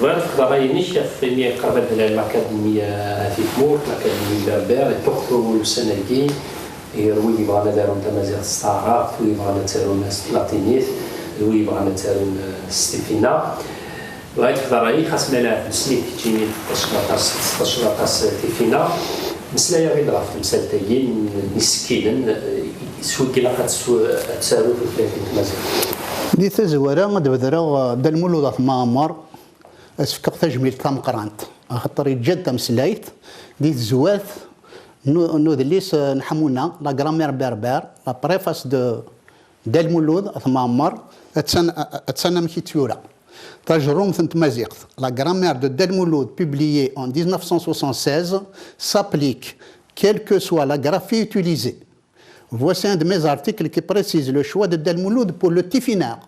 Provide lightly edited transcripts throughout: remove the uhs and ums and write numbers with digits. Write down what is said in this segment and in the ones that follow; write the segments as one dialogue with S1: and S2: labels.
S1: Voilà, travailler في مية قربت الأكاديمية في تمور الأكاديمية بربر يتوقفوا السنة يروي يبغى دارون تمازيغ الصعراء ويبغى نتسالون لاتينيث ويبغى نتسالون ستيفينا وهاد القضايا خاصنا نعرف نسليك تجيني 16 تيفينا مسلايا غير ضعف مسالتين مسكينا سوق كي لاقات تسالو في 30 تمازيغ
S2: دي تزوره دبذرا دالمولود ثمامر اسفكر تجميل تمقرانت خاطر يتجد تمسلايت دي زوات نو دليس نحمونا لا غرامير بربر لا بريفاس دالمولود ثمامر اتسنى مكي تيورا تجروم ثنت مازيغ لا غرامير دو دالمولود publiée en 1976 s'applique quelle que soit la graphie utilisée. Voici un de mes articles qui précise le choix de Delmouloud pour le tifinagh.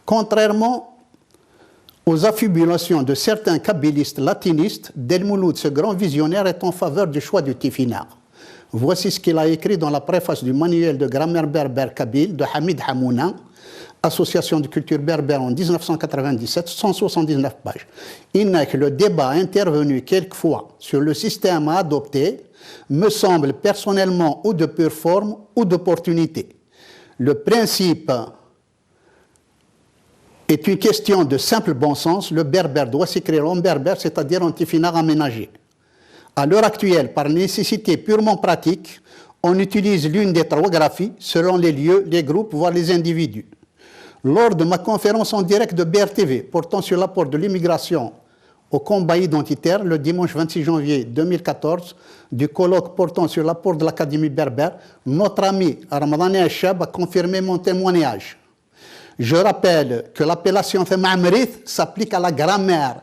S2: Contrairement aux affibulations de certains kabbalistes latinistes, Delmouloud, ce grand visionnaire, est en faveur du choix du tifinagh. Voici ce qu'il a écrit dans la préface du manuel de grammaire berbère kabyle de Hamid Hamouna, Association de culture berbère en 1997, 179 pages. Il n'a que le débat intervenu quelquefois sur le système à adopter me semble personnellement ou de pure forme ou d'opportunité. Le principe est une question de simple bon sens. Le berbère doit s'écrire en berbère, c'est-à-dire en tifinagh aménagé. À l'heure actuelle, par nécessité purement pratique, on utilise l'une des trois graphies selon les lieux, les groupes, voire les individus. Lors de ma conférence en direct de BRTV portant sur l'apport de l'immigration au combat identitaire, le dimanche 26 janvier 2014, du colloque portant sur l'apport de l'Académie berbère, notre ami Ramadani Achab a confirmé mon témoignage. Je rappelle que l'appellation Thamamrith s'applique à la grammaire.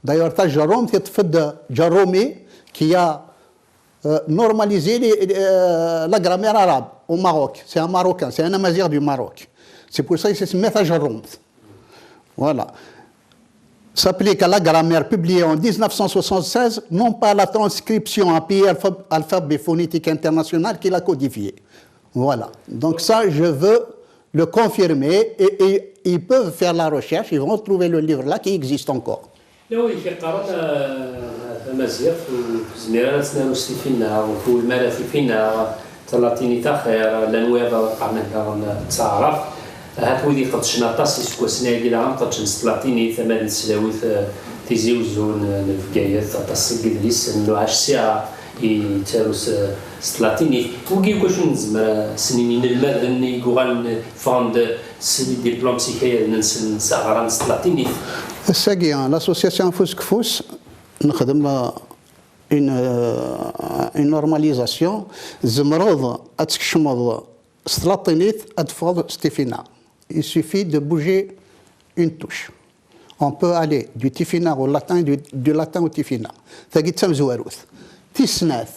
S2: D'ailleurs, Tajarom, c'est Jaromi qui a normalisé la grammaire arabe au Maroc. C'est un Marocain, c'est un Amazigh du Maroc. C'est pour ça qu'il se met à Jarom. Voilà. S'applique à la grammaire publiée en 1976, non pas à la transcription à pays alphabet phonétique international qui l'a codifié. Voilà. Donc ça, je veux le confirmer et ils peuvent faire la recherche, ils vont trouver le livre là qui existe encore.
S1: Oui, في قرن مزيغ في زميرة سنانو ستيفينا وفي المالا فينا تلاتيني تاخير لنويضا وقعنا تعرف هات ويدي قد شناطاس يسكو سنايقي لعام قد شنستلاتيني ثمان سلاويث تيزيوزون نفقايات تصيق دليس انو عاش ساعة يتاروس ستلاتيني وكي كوش نزمر سنين المال يقوغان فاند سنين ديبلوم سيكايا ننسن ساغران ستلاتيني
S2: الساقية l'association Fousk-Fous نخدم une normalisation زمرض أتكشمض ستلاطينيت أدفض ستيفينا. Il suffit de bouger une touche. On peut aller du tifinagh au latin, du latin au tifinagh. ثاقي تمزواروث تسناث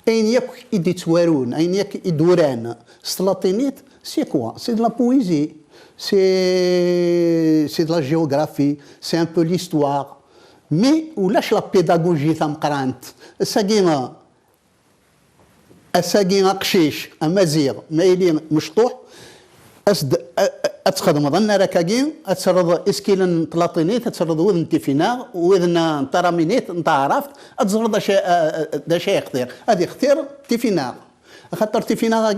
S2: أين يك يديتوارون أين يك يدوران ستلاطينيت c'est quoi? C'est de la poésie. C'est de la géographie, c'est un peu l'histoire. Mais où lâche la pédagogie تمقرانت الساقينا قشيش أمازيغ مايلين مشطوح أتخدم ظن ركاقين أتسرد إسكيلن طلاطينيت أتسرد وذن تيفيناغ وذن ترامينيت نتا عرفت أتسرد دا شيء خطير هذه خطير تيفيناغ خاطر تيفيناغ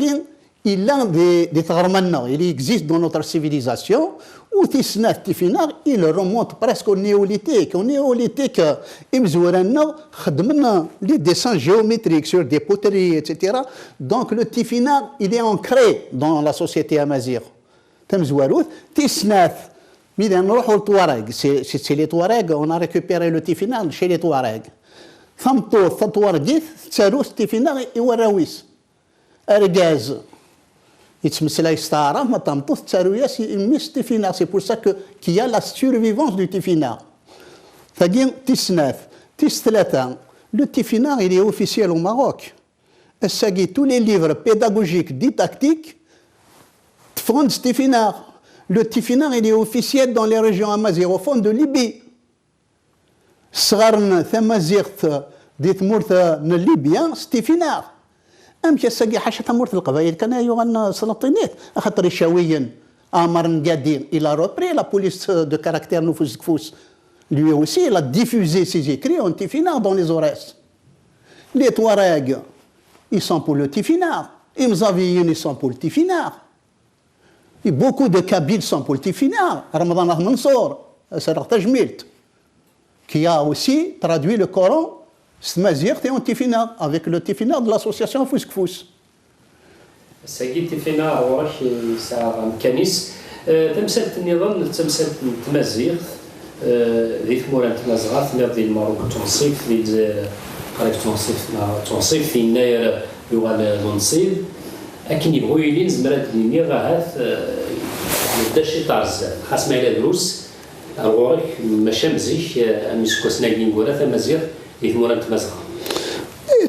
S2: il a des tharmanna, il existe dans notre civilisation, où Tisnat Tifinagh, il remonte presque au néolithique. Au néolithique, Imzouranna, les dessins géométriques sur des poteries, etc. Donc le Tifinagh, il est ancré dans la société amazigh. Temzouarout, Tisnat, c'est les Touaregs, on a récupéré le Tifinagh chez les Touaregs. Thamto, Tatouargith, Tsarouz, Tifinagh et Warawis. Ergaz. يتمسلا يستعرف ما تمطوث تساروياس يمس تيفينا سي بور سا كي لا سيرفيفونس دو تيفينا ثاقين تيسناث تيس ثلاثة لو تيفينا il est officiel au Maroc الساقي tous les livres pédagogiques didactiques fondent تيفينا le تيفينا il est officiel dans les régions amazigophones de Libye صغرنا ثمازيغت دي ثمورث ليبيا ستيفينا أم كساقي حاشا تمورث القبائل كان يغنى سلاطينيت خاطر الشاويين Amar Ngadir, il a repris la police de caractère Nufus Kfous. Lui aussi, il a diffusé ses écrits en tifinagh dans les Aurès. Les Touaregs, ils sont pour le tifinagh. Les Mzaviyin, ils sont pour le tifinagh. Et beaucoup de Kabyles sont pour le tifinagh. Ramadan Mansour, Sarah Tajmilt, qui a aussi traduit le Coran, Smazirt et en tifinagh, avec le tifinagh de l'association Fous Kfous.
S1: ساقي تيفينا وراك ساعة مكانيس تمثال النظام تمثال تمازيغ ذي ثمورة تمازغات نادي الماروك تنصيف ذي الجزائر قريب تنصيف في يناير يغال تنصيف لكن يبغوا يلين زمرات ليني غاهات مبدا شي طارزات خاص ما إلا دروس غورك ماشا مزيك أمسكو سناكين كورا تمازيغ ذي ثمورة تمازغات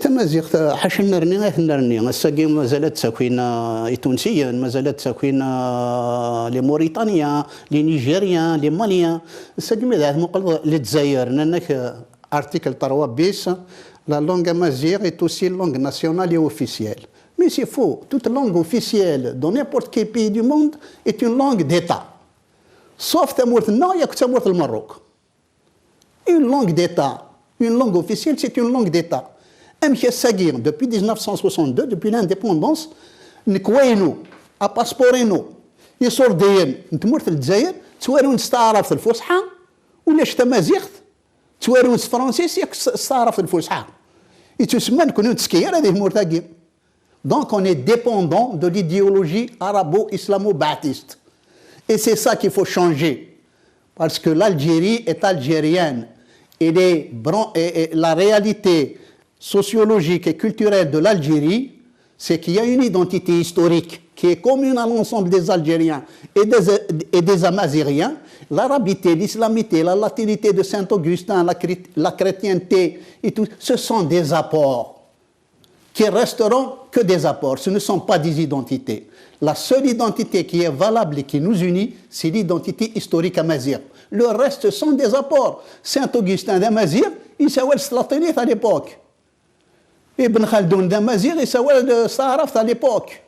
S2: تمازيغ حاش نرني غير نرني الساقي مازالت ساكوينة تونسيا مازالت ساكوينة لي موريتانيا لي نيجيريا لي ماليا الساقي ماذا مقلب للجزائر لأنك article 3 bis la langue amazigh est aussi une langue nationale et officielle. Mais c'est faux. Toute langue officielle dans n'importe quel pays du monde est une langue d'État. Sauf Tamourtna, il y a que Tamourt le Maroc. Une langue d'État, une langue officielle, c'est une langue d'État. Depuis 1962, depuis l'indépendance, nous avons un passeport. Nous sommes في الجزائر تورون استعرف الفصحى ولاش تمازيغ تورون الفرنسي استعرف الفصحى يتسمى نكونوا تسكير هذه مرتاقين. Donc on est dépendant de l'idéologie arabo-islamo-baptiste. Et c'est ça qu'il faut changer. Parce que l'Algérie est algérienne. Et la réalité sociologique et culturelle de l'Algérie, c'est qu'il y a une identité historique qui est commune à l'ensemble des Algériens et des Amazighiens. L'arabité, l'islamité, la latinité de Saint-Augustin, la chrétienté et tout, ce sont des apports qui resteront que des apports. Ce ne sont pas des identités. La seule identité qui est valable et qui nous unit, c'est l'identité historique amazigh. Le reste sont des apports. Saint-Augustin d'Amazigh, il s'appelle Slatinite à l'époque. Ibn Khaldoun d'Amazigh, il s'appelle Saraf à l'époque.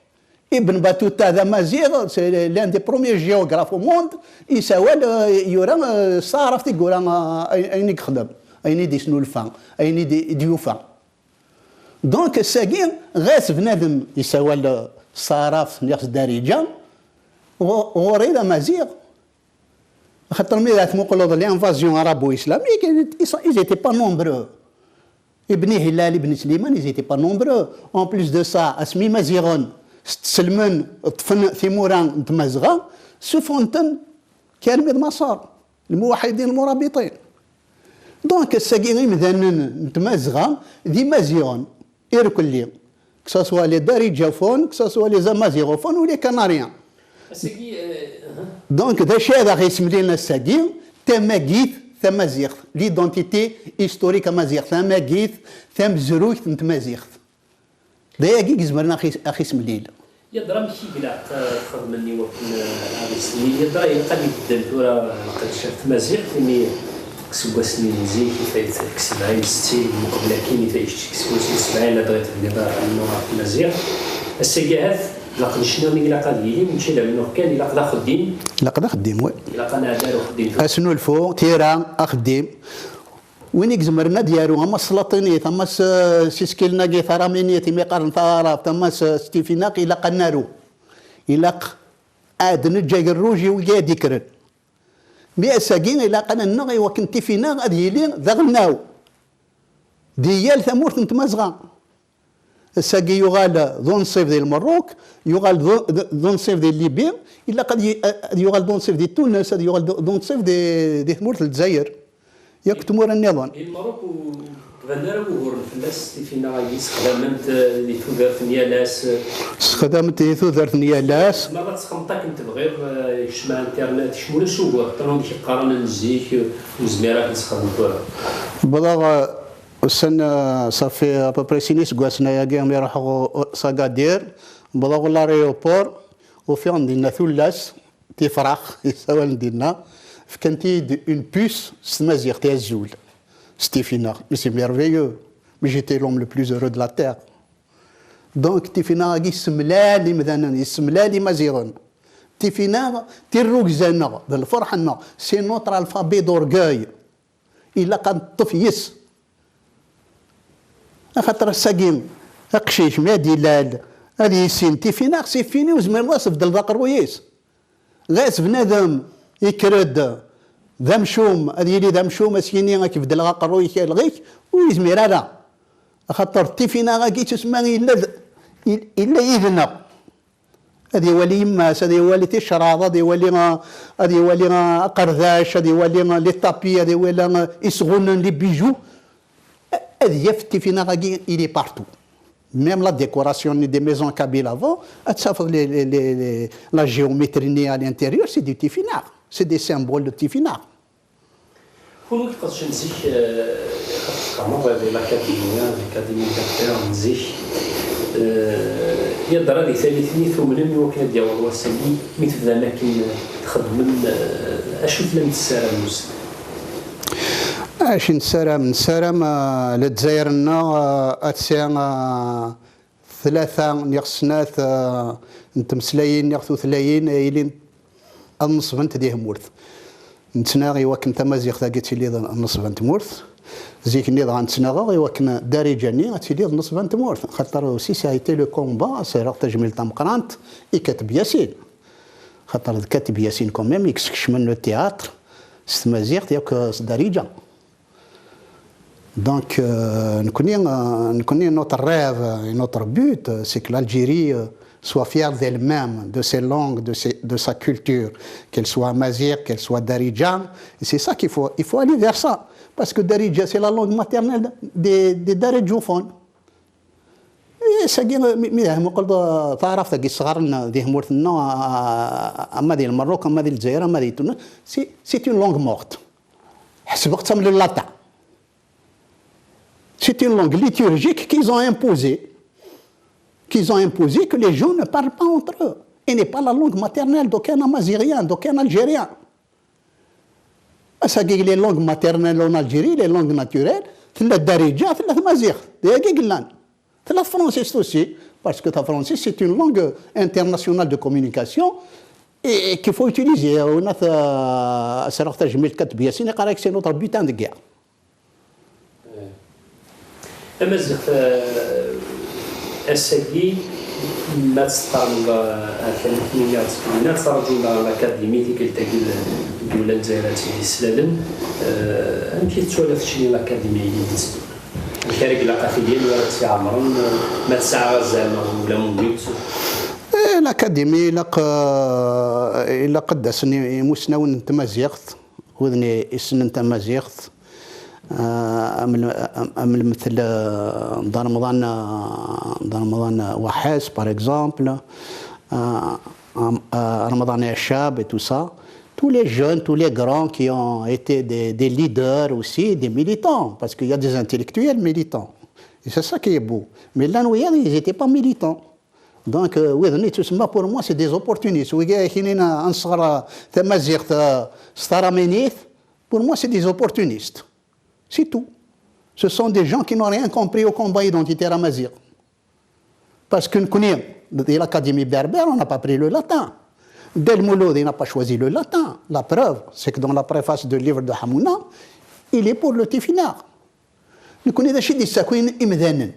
S2: Ibn Battuta d'Amazigh, c'est l'un des premiers géographes au monde, il s'appelle Saraf de Gouran Aïni Khdam, Aïni Disnoulfan, Aïni Dioufan. Donc, Sagin reste Venadem, il s'appelle Saraf Nirs Daridjan, Ghori d'Amazigh. L'invasion arabo-islamique, ils n'étaient pas nombreux. Ibn Hilal, Ibn Sliman, ils n'étaient pas nombreux. En plus de ça, Asmi Maziron, Tselmen, Timouran, Tmazra, Soufonten, Kermid Massar, le Mouahidin, le Mourabitin. Donc, Sagirim, Tmazra, des Maziron, Irkulli, que ce soit les Daridjafon, que ce soit les Amazigophones ou les Canariens. Donc, d'achète à Rismlin Sagir, Temagit, Temazir, l'identité historique amazigh, Temagit, Temzrouik, Temazir. D'ailleurs, Gizmerna à Rismlin.
S1: يضرب شي بلا تخدم مني وقت هذا السنين يضرب يلقى لي الدكتوره لقيت شفت مزيغ فيني كسبوا سنين زين كيف كسبعين 60 مقبله كاين كسبوا 70 لا بغيت دابا النوع مزيغ السياحات لقد شنو ملي لقى لي نمشي لمنو كان الا قدا خديم
S2: لقد خديم وي
S1: لقى انا دارو خديم
S2: اسنو الفو تيران اخديم وين زمرنا ديالو اما السلاطينيت اما سيسكيلنا كي ثرامينيت مي قرن ثارا اما ستيفيناق الى قنارو الى ادن جاي الروجي ويا ديكرن مي اساكين الى قنا نغي وكنت فينا غادي لي ذغناو ديال ثمورت نتمازغا الساقي يغال ذون صيف ديال المروك يغال ذون صيف ديال ليبيا الا قد يغال ذون صيف ديال تونس هذا يغال ذون صيف ديال ثمورت الجزائر ياك تمور النظام
S1: المروك غندير وغور الفلاس فينا غادي استخدمت اللي تودرت نيالاس
S2: استخدمت تودرت نيالاس
S1: ما غتسخمطا كنت بغير يشمع انترنت شمول سوق حتى ديك القرن نزيك وزميرات نستخدموها
S2: بلا السنة صافي ابوبري سينيس كواسنا يا كيم يروحوا ساكادير بلاغ لاريوبور وفي عندنا ثلاث تفراخ يساوي عندنا كانتي اون بوس سمازيغ تاع الزول ستيفينا سي ميرفيو مي جيتي لوم لو بلوز هورو دو لا تير دونك تيفينا كي سملالي مثلا يسملالي مازيغون تيفينا تيروك زانا بالفرحنا سي نوتر الفابي دورغاي الا كان طفيس خاطر الساقيم اقشيش مادي لا هذه سين تيفينا سي فيني وزمر واصف دل ذاك الرويس غاس بنادم يكرد ذا مشوم هذه اللي ذا مشوم اسكيني كيف دل ذاك الرويس يلغيك ويزمر لا خاطر تيفينا غاكي تسمى الا اذنا هذه ولي يماس هذه ولي تشراض هذه ولي قرداش هذه ولي لي طابي هذه ولي يسغون لي بيجو هذه يفتي فينا غاكي إلي بارتو ميم لا ديكوراسيون دي ميزون كابيل افون تشوف لا جيومتري ني على الانتيريور سي دي تيفينار سي دي سيمبول دو تيفينار
S1: كون كيفاش نسيك كمرة ديال الأكاديمية تاع نزيك هي الدرا اللي ثالثني ثم لم يمكن ديال الوسامي مثل أماكن تخدم أشو تلم السارة المسلم
S2: اش نسارم لتزايرنا اتسيا ثلاثة نيغسنات نتمسلايين نيغثو ثلايين إلين النصفنت ديه مورث نتناغي وكن تمازيغ ثاقيت لي النصفنت مورث زيك نيض غنتناغي وكن داري جاني غتلي النصفنت مورث خاطر سي سايتي لو كومبا سيرغ تجميل تمقرانت كاتب ياسين خاطر كاتب ياسين كوميم يكسكش منو التياتر ستمازيغ ياك داريجا Donc, nous connaissons notre rêve et notre but, c'est que l'Algérie soit fière d'elle-même, de ses langues, de sa culture, qu'elle soit amazigh, qu'elle soit darija. Et c'est ça qu'il faut aller vers ça. Parce que darija, c'est la langue maternelle des daridjophones. Et ça, تعرف تاقي الصغار ديه مورثنا اما ديال المروك اما ديال الجزائر اما ديال تونس سي اون لونغ مورت حسب وقتهم لللاطع. C'est une langue liturgique qu'ils ont imposée que les gens ne parlent pas entre eux. Et n'est pas la langue maternelle d'aucun amazighrien, d'aucun algérien. Les langues maternelles en Algérie, les langues naturelles, c'est la darija, c'est la amazigh, c'est la française aussi, parce que la française c'est une langue internationale de communication et qu'il faut utiliser. On a c'est notre butin de guerre.
S1: أمازيغ الساكي ما تستقرن الثلاثينيات الثمانينات ترجو الأكاديمية اللي كتلتقي الدولة الجزائرية السلالم كيف تولف شي الأكاديمية اللي ديستو الكاريك العقافي ديال ولات في عمران ما تسعى زعما ولا مميت
S2: الأكاديمية إلا قدسني مسنون تمازيغت وذني إسن تمازيغت أمل مثل رمضان وحاس par exemple Ramadan Achab et tout ça, tous les jeunes, tous les grands qui ont été des leaders aussi, des militants, parce qu'il y a des intellectuels militants. Et c'est ça qui est beau. Mais là, ils n'étaient pas militants. Donc, pour moi, c'est des opportunistes. Pour moi, c'est des opportunistes. C'est tout. Ce sont des gens qui n'ont rien compris au combat identitaire amazigh. Parce que nous connaissons, de l'Académie berbère, on n'a pas pris le latin. Del Mouloud, il n'a pas choisi le latin. La preuve, c'est que dans la préface du livre de Hamouna, il est pour le tifinagh. Nous connaissons des sakwin imdanen.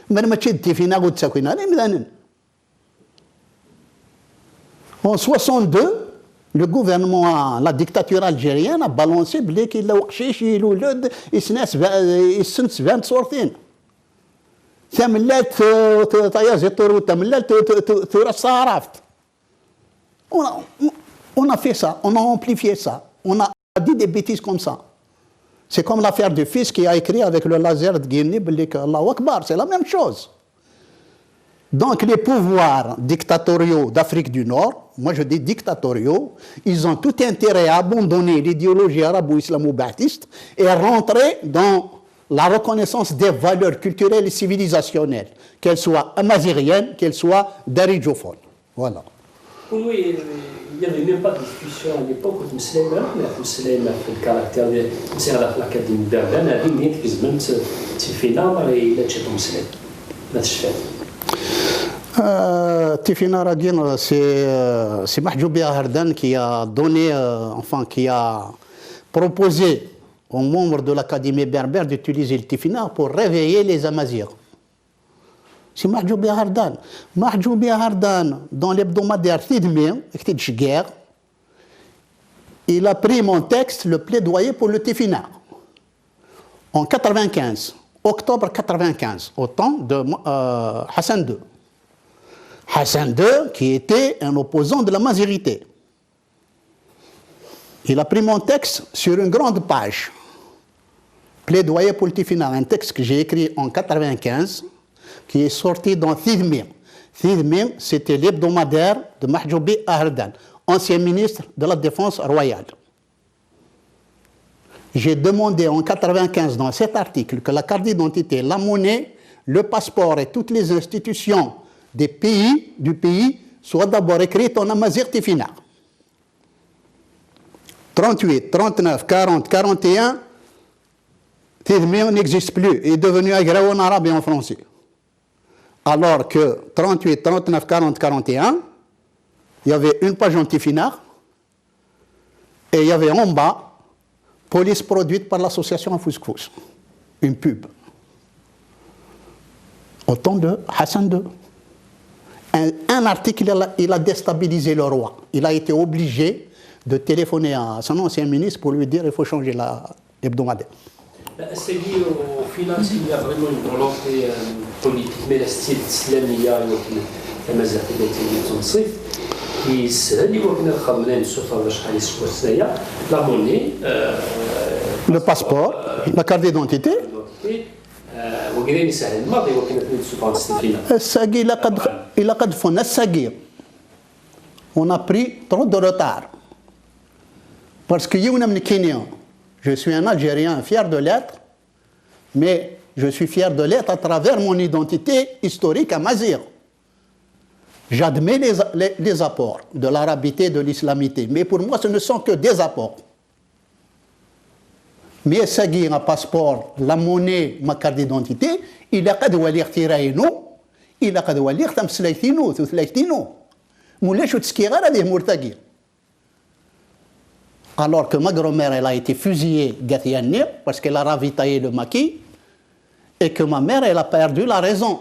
S2: Mais nous avons des tifinagh ou des sakwin imdanen. En 62, le gouvernement, la dictature algérienne a balancé blé qu'il a وقشيش يلولد يسن 20 صورتين. تملات طيازي طرو تملات تراس عرفت. On a fait ça, on a amplifié ça, on a dit des bêtises comme ça. C'est comme l'affaire du fils qui a écrit avec le laser de Guinée, Allahu Akbar, c'est la même chose. Donc les pouvoirs dictatoriaux d'Afrique du Nord, moi je dis dictatoriaux, ils ont tout intérêt à abandonner l'idéologie arabo-islamo-baptiste et à rentrer dans la reconnaissance des valeurs culturelles et civilisationnelles, qu'elles soient amazighiennes, qu'elles soient daridjophones. Voilà.
S1: Oui, il n'y avait même pas de discussion à l'époque où Mousselaima, le caractère de l'Académie berbère, avait une qui se met في نار إلى تشيط مسلم ما تشفى
S2: Tifina Ragin, c'est Mahjoubi Hardan qui a donné, qui a proposé aux membres de l'Académie berbère d'utiliser le Tifina pour réveiller les Amazirs. C'est Mahjoubi Hardan. Mahjoubi Hardan, dans l'hebdomadaire Tidmi, guerre, il a pris mon texte, le plaidoyer pour le Tifina, en 95, octobre 95, au temps de Hassan II. Hassan II, qui était un opposant de la mazirité. Il a pris mon texte sur une grande page, plaidoyer pour le Tifina, un texte que j'ai écrit en 95, qui est sorti dans Thidmir. Thidmir, c'était l'hebdomadaire de Mahjoubi Hardan, ancien ministre de la Défense royale. J'ai demandé en 95 dans cet article que la carte d'identité, la monnaie, le passeport et toutes les institutions du pays soient d'abord écrites en amazigh tifina. 38, 39, 40, 41, Thidmir n'existe plus, il est devenu agréé en arabe et en français. Alors que 38, 39, 40, 41, il y avait une page en tifina et il y avait en bas police produite par l'association Afouskfous, une pub. Au temps de Hassan II. Un article, il a déstabilisé le roi. Il a été obligé de téléphoner à son ancien ministre pour lui dire qu'il faut changer l'hebdomadaire.
S1: C'est dit au final qu'il y a vraiment une volonté politique, mais le style islamique, كما زعما تنصيف يسهل يمكن نخمم نشوفوا شحال يسوى السنايا لا موني
S2: le passeport, la carte d'identité.
S1: وقريني سهل الماضي وكنا نشوفوا السفينه
S2: الساقي إلا قد فن الساقي. On a pris trop de retard. Parce que je suis un Algérien fier de l'être, mais je suis fier de l'être à travers mon identité historique amazigh. J'admets les apports de l'arabité, de l'islamité, mais pour moi ce ne sont que des apports. Mais Sagir, un passeport, la monnaie, ma carte d'identité, il a qu'à lire Tiraïno, il a qu'à lire Tamslaïtino, Tutlaïtino. Moulé Choutskira a des Mourtagir. Alors que ma grand-mère, elle a été fusillée, Gathiani, parce qu'elle a ravitaillé le maquis, et que ma mère, elle a perdu la raison.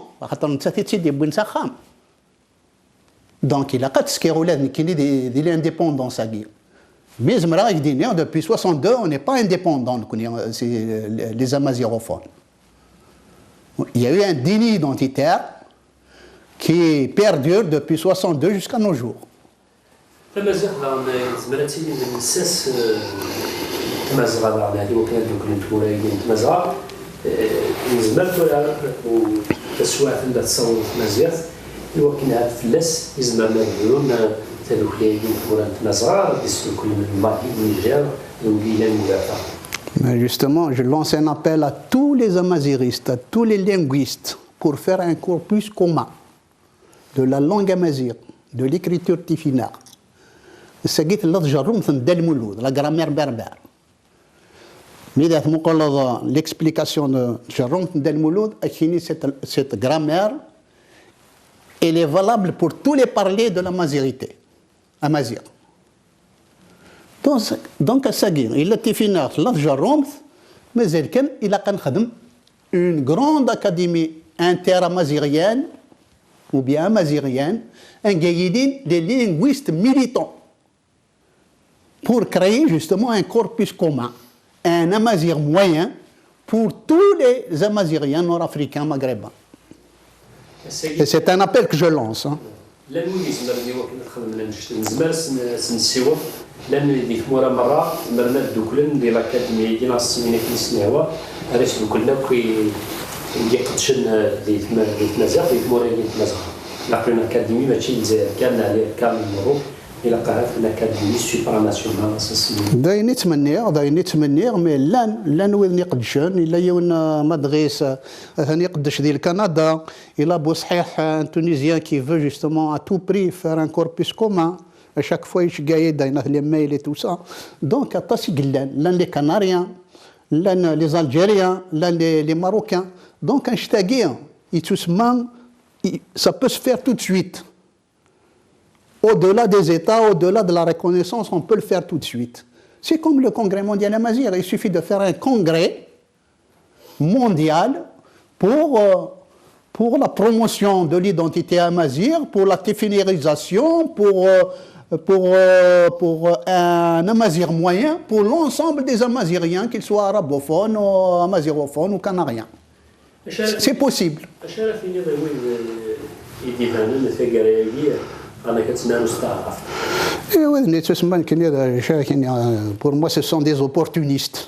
S2: Donc il a qu'à Tskéroulène, qui est de l'indépendance à dire. Mais depuis 62, on n'est pas indépendant, les amazigophones. Il y a eu un déni identitaire qui perdure depuis 62 jusqu'à nos jours.
S1: المازال زمراتي من الساس تمازغه هذه وكانت دوك الولايين تمازغه نزمرت وتسوات عندها تصور مزيان يمكن هاد فلاس يزمر ما يديرون هذوك الولايين تمازغه يسلكوا كل من الماضي النيجر والولايات المدافعه.
S2: Justement, je lance un appel à tous les amaziristes, à tous les linguistes, pour faire un corpus commun de la langue amazigh, de l'écriture tifina. سقيت اللفظ جروم ثندل مولود لا غرامير بربر ميدا مقلد l'explication de جروم ثندل مولود اكيني cette grammaire elle est valable pour tous les parlers de la mazirité amazigh donc سقي الا تيفينا اللفظ جروم مازال كان الا كنخدم une grande académie interamazighienne ou bien amazighienne un guédine des linguistes militants pour créer justement un corpus commun, un amazigh moyen pour tous les amazighiens nord-africains maghrébins. Et c'est un appel que je lance.
S1: لانويزم اللي هو كنا نخدم نزمر سنسيوف لان ديك مورا مره مرنا دوكلن ديال الاكاديميه ديال السمينه كنسمعوها علاش دوكلنا كي قدشن ديال المزاق ديال مورا ديال المزاق لاقينا الاكاديميه ماشي الجزائر كامل عليها كامل المغرب الى قاعات في الاكاديميه سوبراناسيونال
S2: دايني تمنير مي لان وين يقدشن الا يون مدغيس ثاني يقدش ديال كندا الا بو صحيح ان تونيزيان كي فو جوستومون ا تو بري فير ان كوربوس كومان à chaque fois يشقاي داينا les mails et tout ça donc اطاسي قلان لان لي كناريان لان لي الجيريان لان لي ماروكان دونك نشتاقي يتسمى ça peut se faire tout de suite. Au-delà des États, au-delà de la reconnaissance, on peut le faire tout de suite. C'est comme le Congrès mondial amazigh. Il suffit de faire un congrès mondial pour la promotion de l'identité amazigh, pour la téfinirisation, pour un amazigh moyen, pour l'ensemble des amazighiens, qu'ils soient arabophones, ou amazigophones ou canariens. C'est possible. Pour moi, ce sont des opportunistes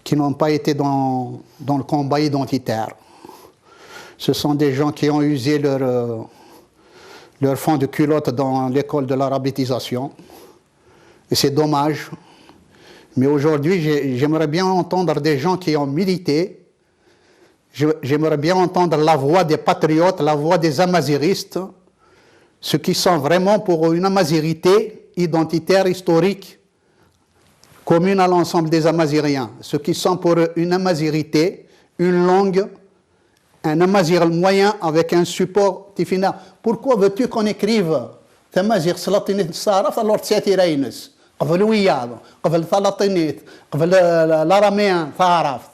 S2: qui n'ont pas été dans le combat identitaire. Ce sont des gens qui ont usé leur fond de culotte dans l'école de l'arabétisation. Et c'est dommage. Mais aujourd'hui, j'aimerais bien entendre des gens qui ont milité. J'aimerais bien entendre la voix des patriotes, la voix des amazighistes, ceux qui sont vraiment pour une amazirité identitaire, historique, commune à l'ensemble des amazighiens. Ceux qui sont pour une amazirité, une langue, un amazigh moyen avec un support tifina. Pourquoi veux-tu qu'on écrive تمازيغ سلاطينيت الصارف alors تساتيرينس قبل وياض قبل ثلاطينيت قبل الاراميان تعرفت.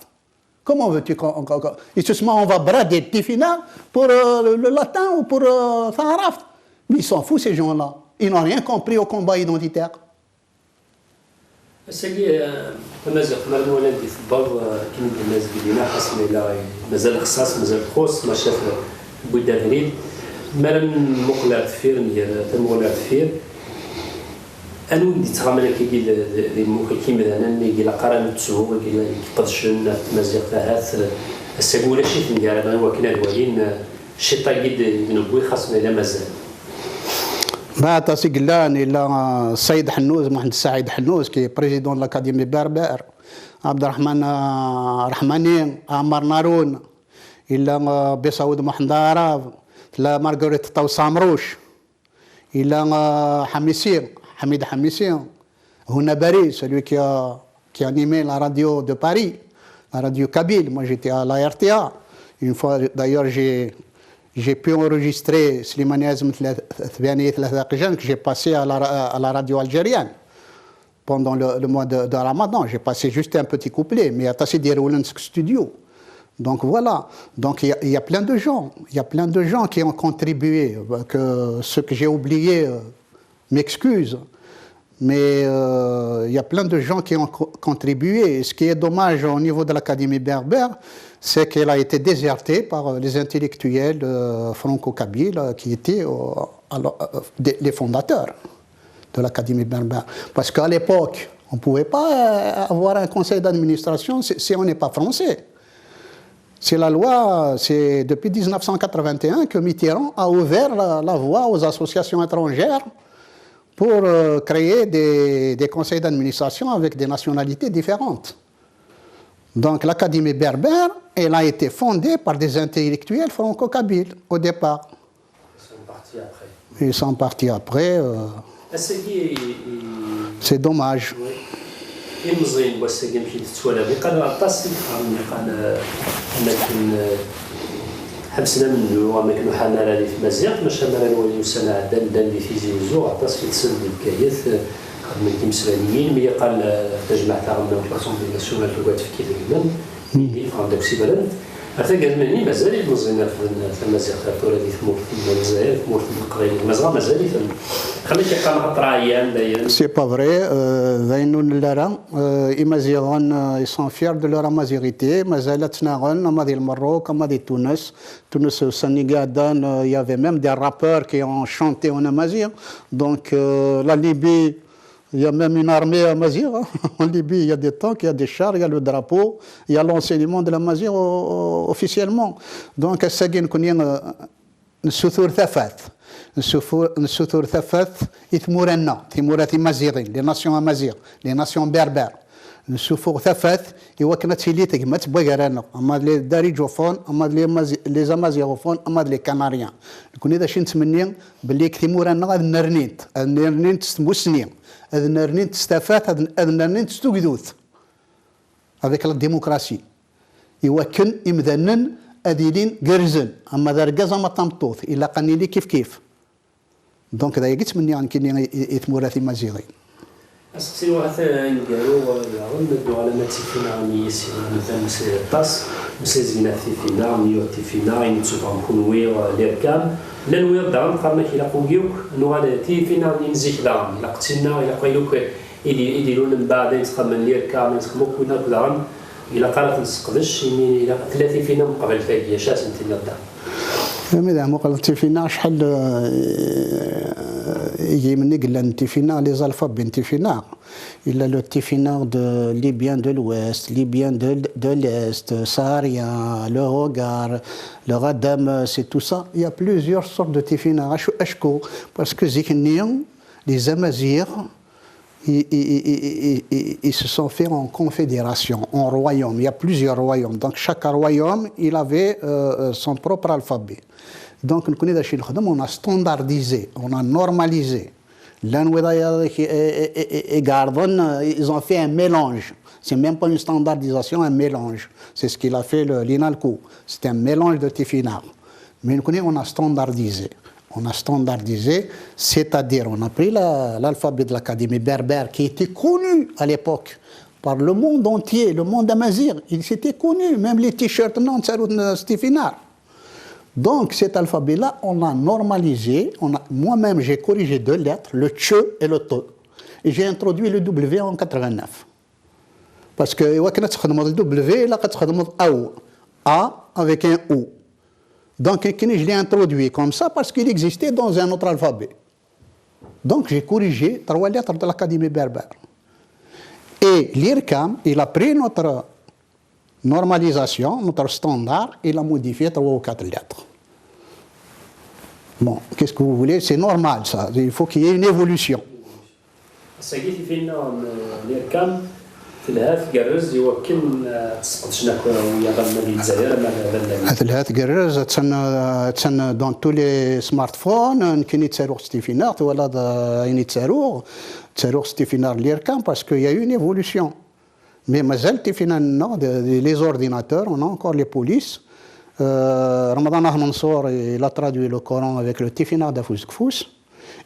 S2: Comment veux-tu et justement on va brader Tifina pour le latin ou pour Saharaft? Mais ils s'en foutent ces gens-là. Ils n'ont rien compris au combat identitaire.
S1: سيدي مازال قبل الولاد في الباب كاين الناس ديالنا خاصنا الا مازال خصاص مازال خوص ما شاف بودا فريد مالا مقلع تفير ديال تمولع تفير انا ودي تغامل كيدير لي المخيكين مثلا اللي قال قران تسو قال يقدشن مازال تاعات السبوله شي ندير هو كنا الوالين شي طايد نبوي خاصنا الا مازال
S2: ما تاسي قلان إلا السيد حنوز محمد السعيد حنوز كي بريزيدون الأكاديمي بربر عبد الرحمن رحماني عمر نارون إلا بسعود محمد عراب لا مارغريت طاو سامروش إلا حميد حميسي هنا باريس celui qui a animé la radio de Paris la radio Kabyle. Moi j'étais à la RTA une fois d'ailleurs j'ai pu enregistrer Slimaniazm Thbiani Thaqijan que j'ai passé à la radio algérienne pendant le mois de Ramadan. J'ai passé juste un petit couplet, mais à Tassi Diroulensk Studio. Donc voilà. Donc il y a plein de gens. Il y a plein de gens qui ont contribué. Que ceux que j'ai oubliés m'excusent. Mais il y a plein de gens qui ont contribué. Et ce qui est dommage au niveau de l'Académie berbère, c'est qu'elle a été désertée par les intellectuels franco-kabyles qui étaient les fondateurs de l'Académie berbère. Parce qu'à l'époque, on ne pouvait pas avoir un conseil d'administration si on n'est pas français. C'est la loi, c'est depuis 1981 que Mitterrand a ouvert la voie aux associations étrangères pour créer des conseils d'administration avec des nationalités différentes. Donc l'Académie berbère, elle a été fondée par des intellectuels franco-kabyles au départ. Ils sont partis après. C'est dommage.
S1: حبسنا منه وما كانوا حالنا راه في مزيق ماشي انا الولي وسنه عدان دان لي في زيوزو عطاس في تسد الكايث من التمسلانيين مي قال تجمع تاعنا لاسومبلي ناسيونال في وقت في كيف اليمن مي عندك سي بلد حتى قال مني مازال المزينه في المزيق تاع هذه في مورت الجزائر في مورت القريب مازال خلي كيقام قطره ايام داير
S2: سي با فري ذاينون لارا إمازيغون ils sont fiers de leur amazigité مازالت تناغن اما ديال المروك اما ديال تونس Sénégal, il y avait même des rappeurs qui ont chanté en amazigh. Donc la Libye, il y a même une armée amazigh. En Libye, il y a des tanks, il y a des chars, il y a le drapeau, il y a l'enseignement de l'amazigh officiellement. Donc الساقين كونين نسوثور ثفاث نسوثور ثفاث إثمورنا ثمورات مازيغين les nations amazigh, les nations berbères. نشوفوا ثفاث يوكنا تيليتك ما تبغى رانا اما لي داريجوفون اما لي زامازيغوفون اما لي كناريان نكون اذا شي نتمنى باللي كثيمو رانا غاد نرنيت تستموسني هذا نرنيت تستفات هذا نرنيت تستوكدوث avec la démocratie يوكن امذنن اديلين قرزن اما ذا رقازه ما تمطوث الا قاني لي كيف دونك هذا قلت مني عن كني يثموراتي مازيغين
S1: أسقسي واحد نقالوا ندو على ما تيفينا ميسي مثلا مسي طاس مسي زينات تيفينا ميو تيفينا ينتسوفا نكونوي ليركام لا نوير دارم قارنا كي لاقوكيوك نوال تيفينا نزيك دارم إلا قتلنا إلا قايلوك يديروا من بعد يتخمن ليركام يتخمو كنا دارم إلا قالت نسقدش إلا ثلاثة فينا مقابل فاكية شاس نتينا الدارم
S2: ماذا مقابل فينا شحال يجي مني قلنا تيفينا لي زالفابي تيفينا إلا لو تيفينا دو ليبيان دو l'ouest, ليبيان de l'est, saharien, le Hogar, le Radam, c'est tout ça. Il y a plusieurs sortes de tefina. Parce que les Amazirs, ils se sont fait en confédération, en royaume. Il y a plusieurs royaumes. Donc chaque royaume, il avait son propre alphabet. Donc on a standardisé, on a normalisé. Et Gardon, ils ont fait un mélange. C'est même pas une standardisation, un mélange. C'est ce qu'il a fait l'INALCO. C'est un mélange de Tifinagh. Mais on a standardisé. On a standardisé, c'est-à-dire on a pris l'alphabet de l'Académie berbère qui était connu à l'époque par le monde entier, le monde amazigh. Il s'était connu, même les t-shirts non, Tifinagh. Donc cet alphabet-là, on l'a normalisé. Moi-même, j'ai corrigé 2 lettres, le tche et le te. Et j'ai introduit le W en 89. Parce que le W, là, A avec un O. Donc je l'ai introduit comme ça parce qu'il existait dans un autre alphabet. Donc j'ai corrigé 3 lettres de l'Académie berbère. Et l'IRCAM, il a pris notre normalisation, notre standard, il a modifié 3 ou 4 lettres. Bon, qu'est-ce que vous voulez? C'est normal ça, il faut qu'il y ait une évolution.
S1: ساقيتي فينا الإركام في الهاف قرز يوكل تسقط شناكو ويا غنى الجزائر ما
S2: الهاف قرز تسن دون تو لي سمارت فون كاين يتساروغ ستيفينار ولا يعني تساروغ ستيفينار الإركام باسكو يا اون ايفولوشن. Mais mazal tifina non les ordinateurs, on a encore les polices. Ramadan Mansour, il a traduit le Coran avec le Tifina d'Afouskfous.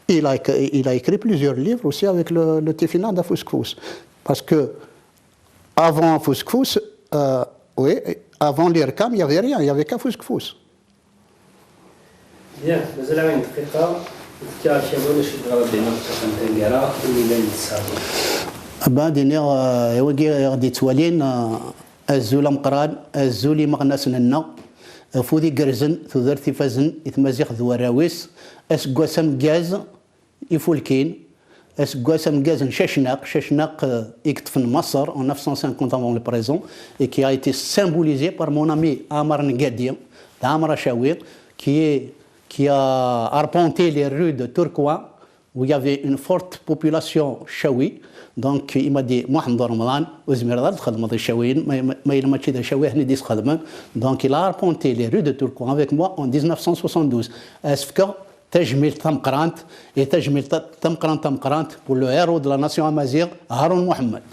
S2: Il a écrit plusieurs livres aussi avec le Tifina d'Afouskfous. Parce que avant Afouskfous, oui, avant l'IRCAM, il n'y avait rien, il n'y avait qu'Afouskfous.
S1: Bien, mazal عين دقيقة كي شابون شي غرض ديالنا تقنت نقرا اللي نتسابق.
S2: بعدين غادي توالين الزول مقران الزولي مغناسنا فودي قرزن ثذرتي فازن يتمازيغ ذو الراويس اسقواسم غاز يفولكين اسقواسم غاز شاشناق يكتف مصر en 950 avant le présent et qui a été symbolisé par mon ami Amar Ngadia d'Amar Chawir qui a arpenté les rues de Tourcoing où il y avait une forte population chaoui. Donc il m'a dit Mohamed Ramadan وزمير تخدم هذا الشاويين ما يلما تشي ذا شاوي هني ديس خدمه. Donc il a arpenté les rues de Tourcoing avec moi en 1972. اسفكا تجميل تمقرانت et تجميل تمقرانت pour le héros de la nation amazigh Haroun Mohamed.